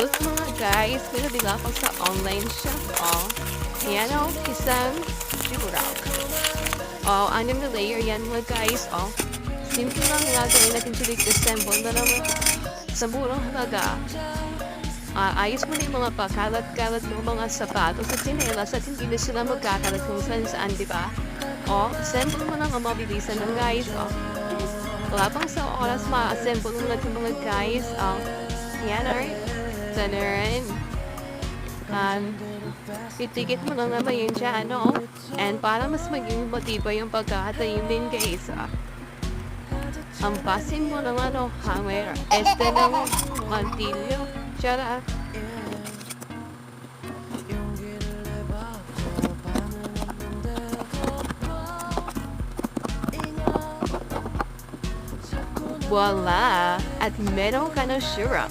Look mga guys, may nabila ako sa online shop. Oh, yan oh, isang Durock. Oh, 6 na layer yan mga guys. Oh, simple lang gagawin natin siya disassemble na naman sa murang halaga. Ayos mo na yung mga pakalat-kalat ng mga sapatos at sinelas at hindi na sila magkakalat kung saan, di ba? O, assemble mo lang ang mabilisan ng guys. O, wala pang sa oras ma-assemble mo lang yung mga guys. O, yan alright. Sana rin. Itikit mo lang naman yun dyan, no? And para mas maging matibay yung pagkakatayin din guys. Ang pasin mo ng hammer, ng mantilyo. Tara. Voila! At meron ka ng syrup.